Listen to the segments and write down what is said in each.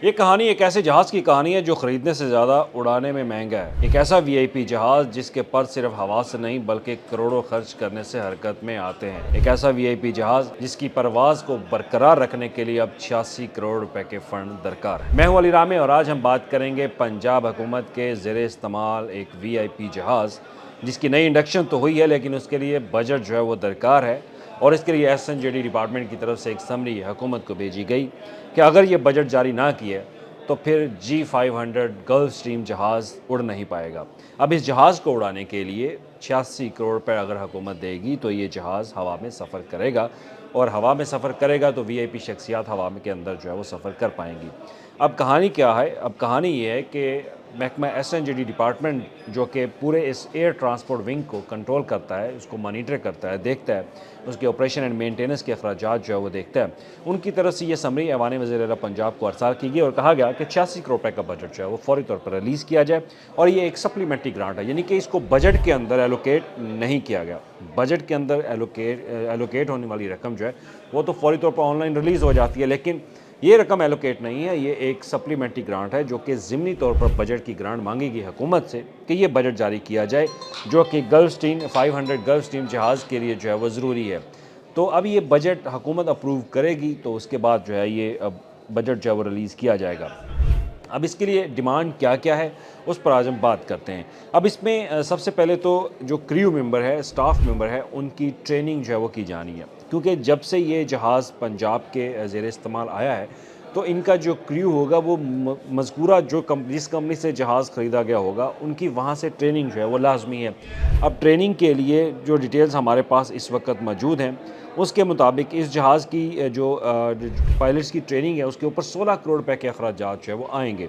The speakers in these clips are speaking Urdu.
یہ کہانی ایک ایسے جہاز کی کہانی ہے جو خریدنے سے زیادہ اڑانے میں مہنگا ہے۔ ایک ایسا وی آئی پی جہاز جس کے پر صرف ہوا سے نہیں بلکہ کروڑوں خرچ کرنے سے حرکت میں آتے ہیں۔ ایک ایسا وی آئی پی جہاز جس کی پرواز کو برقرار رکھنے کے لیے اب 86 کروڑ روپے کے فنڈ درکار ہیں۔ میں ہوں علی رامے اور آج ہم بات کریں گے پنجاب حکومت کے زیر استعمال ایک وی آئی پی جہاز جس کی نئی انڈکشن تو ہوئی ہے لیکن اس کے لیے بجٹ جو ہے وہ درکار ہے، اور اس کے لیے S N J D department کی طرف سے ایک سمری حکومت کو بھیجی گئی کہ اگر یہ بجٹ جاری نہ کیے تو پھر G500 گلف سٹریم جہاز اڑ نہیں پائے گا۔ اب اس جہاز کو اڑانے کے لیے 86 کروڑ روپے اگر حکومت دے گی تو یہ جہاز ہوا میں سفر کرے گا، اور ہوا میں سفر کرے گا تو وی آئی پی شخصیات ہوا میں کے اندر جو ہے وہ سفر کر پائیں گی۔ اب کہانی کیا ہے؟ اب کہانی یہ ہے کہ محکمہ S N G D department جو کہ پورے اس ایئر ٹرانسپورٹ ونگ کو کنٹرول کرتا ہے، اس کو مانیٹر کرتا ہے، دیکھتا ہے، اس کے آپریشن اینڈ مینٹیننس کے اخراجات جو ہے وہ دیکھتا ہے، ان کی طرف سے یہ سمری ایوان وزیر اعلیٰ پنجاب کو ارسال کی گئی اور کہا گیا کہ 86 کروڑ روپے کا بجٹ جو ہے وہ فوری طور پر ریلیز کیا جائے، اور یہ ایک سپلیمنٹری گرانٹ ہے، یعنی کہ اس کو بجٹ کے اندر ایلوکیٹ نہیں کیا گیا۔ بجٹ کے اندر ایلوکیٹ ہونے والی رقم جو ہے وہ تو فوری طور پر آن لائن ریلیز ہو جاتی ہے، لیکن یہ رقم ایلوکیٹ نہیں ہے، یہ ایک سپلیمنٹری گرانٹ ہے جو کہ ضمنی طور پر بجٹ کی گرانٹ مانگی گئی حکومت سے کہ یہ بجٹ جاری کیا جائے، جو کہ گلف سٹریم 500 گلف سٹریم جہاز کے لیے جو ہے وہ ضروری ہے۔ تو اب یہ بجٹ حکومت اپروو کرے گی تو اس کے بعد جو ہے یہ اب بجٹ جو ہے وہ ریلیز کیا جائے گا۔ اب اس کے لیے ڈیمانڈ کیا کیا ہے اس پر آج ہم بات کرتے ہیں۔ اب اس میں سب سے پہلے تو جو کریو ممبر ہے، سٹاف ممبر ہے، ان کی ٹریننگ جو ہے وہ کی جانی ہے، کیونکہ جب سے یہ جہاز پنجاب کے زیر استعمال آیا ہے تو ان کا جو کریو ہوگا وہ مذکورہ جس کمپنی سے جہاز خریدا گیا ہوگا ان کی وہاں سے ٹریننگ جو ہے وہ لازمی ہے۔ اب ٹریننگ کے لیے جو ڈیٹیلز ہمارے پاس اس وقت موجود ہیں اس کے مطابق اس جہاز کی جو پائلٹس کی ٹریننگ ہے اس کے اوپر 16 کروڑ روپے کے اخراجات جو ہے وہ آئیں گے۔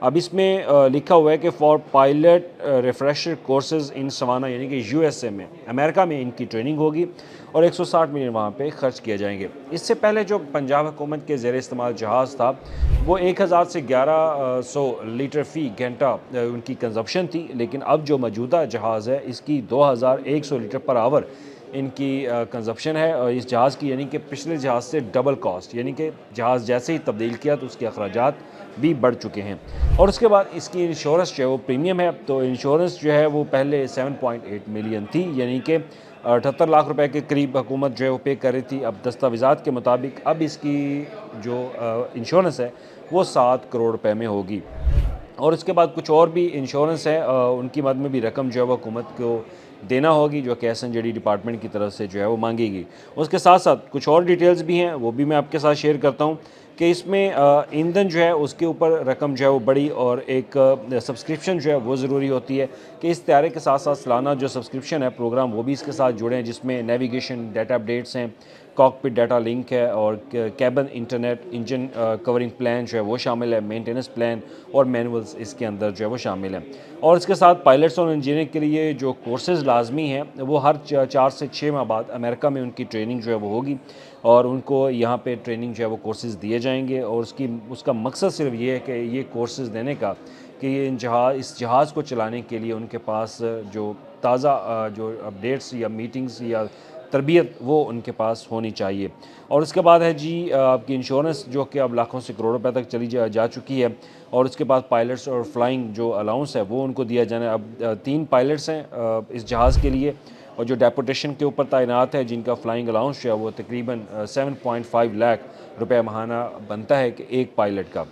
اب اس میں لکھا ہوا ہے کہ for pilot refresher courses in سوانا، یعنی کہ یو ایس اے میں، امریکہ میں ان کی ٹریننگ ہوگی اور 160 ملین وہاں پہ خرچ کیے جائیں گے۔ اس سے پہلے جو پنجاب حکومت کے زیر استعمال جہاز تھا وہ 1000 سے 1100 لیٹر فی گھنٹہ ان کی کنزمپشن تھی، لیکن اب جو موجودہ جہاز ہے اس کی 2100 لیٹر پر آور ان کی کنزمپشن ہے، اور اس جہاز کی یعنی کہ پچھلے جہاز سے ڈبل کاسٹ، یعنی کہ جہاز جیسے ہی تبدیل کیا تو اس کے اخراجات بھی بڑھ چکے ہیں۔ اور اس کے بعد اس کی انشورنس جو ہے وہ پریمیم ہے، تو انشورنس جو ہے وہ پہلے 7.8 ملین تھی، یعنی کہ 78 لاکھ روپے کے قریب حکومت جو ہے وہ پے کر رہی تھی۔ اب دستاویزات کے مطابق اب اس کی جو انشورنس ہے وہ 7 کروڑ روپے میں ہوگی، اور اس کے بعد کچھ اور بھی انشورنس ہے، ان کی مد میں بھی رقم جو ہے وہ حکومت کو دینا ہوگی جو کہ S N J D department کی طرف سے جو ہے وہ مانگے گی۔ اس کے ساتھ ساتھ کچھ اور ڈیٹیلز بھی ہیں، وہ بھی میں آپ کے ساتھ شیئر کرتا ہوں کہ اس میں ایندھن جو ہے اس کے اوپر رقم جو ہے وہ بڑی، اور ایک سبسکرپشن جو ہے وہ ضروری ہوتی ہے کہ اس طیارے کے ساتھ ساتھ سالانہ جو سبسکرپشن ہے پروگرام وہ بھی اس کے ساتھ جڑے ہیں، جس میں نیویگیشن ڈیٹا اپڈیٹس ہیں، کاکپٹ ڈیٹا لنک ہے، اور cabin internet, engine covering plan جو ہے وہ شامل ہے، مینٹیننس پلان اور مینولز اس کے اندر جو ہے وہ شامل ہیں۔ اور اس کے ساتھ پائلٹس اور انجینئر کے لیے جو کورسز لازمی ہیں وہ ہر 4 سے 6 ماہ بعد امریکہ میں ان کی ٹریننگ جو ہے وہ ہوگی، اور ان کو یہاں پہ ٹریننگ جو ہے وہ کورسز دیے جائیں گے، اور اس کا مقصد صرف یہ ہے کہ یہ کورسز دینے کا کہ یہ اس جہاز کو چلانے کے لیے ان کے پاس جو تازہ جو اپڈیٹس یا میٹنگز یا تربیت وہ ان کے پاس ہونی چاہیے۔ اور اس کے بعد ہے جی آپ کی انشورنس جو کہ اب لاکھوں سے کروڑوں روپے تک چلی جا چکی ہے، اور اس کے بعد پائلٹس اور فلائنگ جو الاؤنس ہے وہ ان کو دیا جانا ہے۔ اب 3 پائلٹس ہیں اس جہاز کے لیے، اور جو ڈیپوٹیشن کے اوپر تعینات ہے جن کا فلائنگ الاؤنس جو ہے وہ تقریباً 7.5 لاکھ روپے ماہانہ بنتا ہے کہ ایک پائلٹ کا،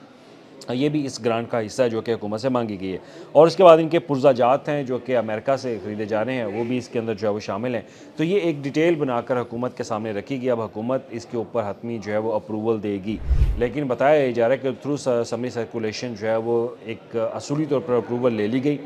یہ بھی اس گرانٹ کا حصہ ہے جو کہ حکومت سے مانگی گئی ہے۔ اور اس کے بعد ان کے پرزہ جات ہیں جو کہ امریکہ سے خریدے جا رہے ہیں، وہ بھی اس کے اندر جو ہے وہ شامل ہیں۔ تو یہ ایک ڈیٹیل بنا کر حکومت کے سامنے رکھی گئی، اب حکومت اس کے اوپر حتمی جو ہے وہ اپروول دے گی، لیکن بتایا جا رہا ہے کہ تھرو سمری سرکولیشن جو ہے وہ ایک اصولی طور پر اپروول لے لی گئی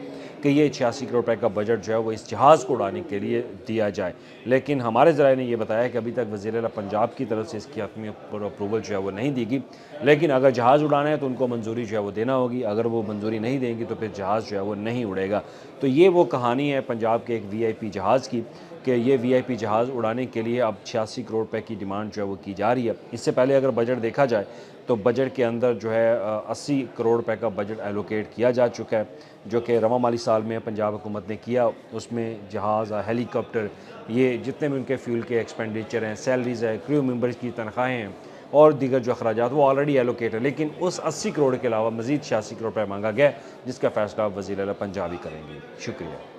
کہ یہ 86 کروڑ روپے کا بجٹ جو ہے وہ اس جہاز کو اڑانے کے لیے دیا جائے، لیکن ہمارے ذرائع نے یہ بتایا کہ ابھی تک وزیر اعلیٰ پنجاب کی طرف سے اس کی حتمی اپروول جو ہے وہ نہیں دی گئی، لیکن اگر جہاز اڑانا ہے تو ان کو منظوری جو ہے وہ دینا ہوگی، اگر وہ منظوری نہیں دیں گی تو پھر جہاز جو ہے وہ نہیں اڑے گا۔ تو یہ وہ کہانی ہے پنجاب کے ایک وی آئی پی جہاز کی کہ یہ وی آئی پی جہاز اڑانے کے لیے اب 86 کروڑ روپے کی ڈیمانڈ جو ہے وہ کی جا رہی ہے۔ اس سے پہلے اگر بجٹ دیکھا جائے تو بجٹ کے اندر جو ہے 80 کروڑ روپے کا بجٹ ایلوکیٹ کیا جا چکا ہے، جو کہ رواں مالی سال میں پنجاب حکومت نے کیا۔ اس میں جہاز، ہیلی کاپٹر، یہ جتنے بھی ان کے فیول کے ایکسپینڈیچر ہیں، سیلریز ہے، کریو ممبرز کی تنخواہیں ہیں، اور دیگر جو اخراجات وہ آلریڈی ایلوکیٹ ہے، لیکن اس 80 کروڑ کے علاوہ مزید 86 کروڑ روپے مانگا گیا، جس کا فیصلہ وزیر اعلیٰ پنجاب ہی کریں گے۔ شکریہ۔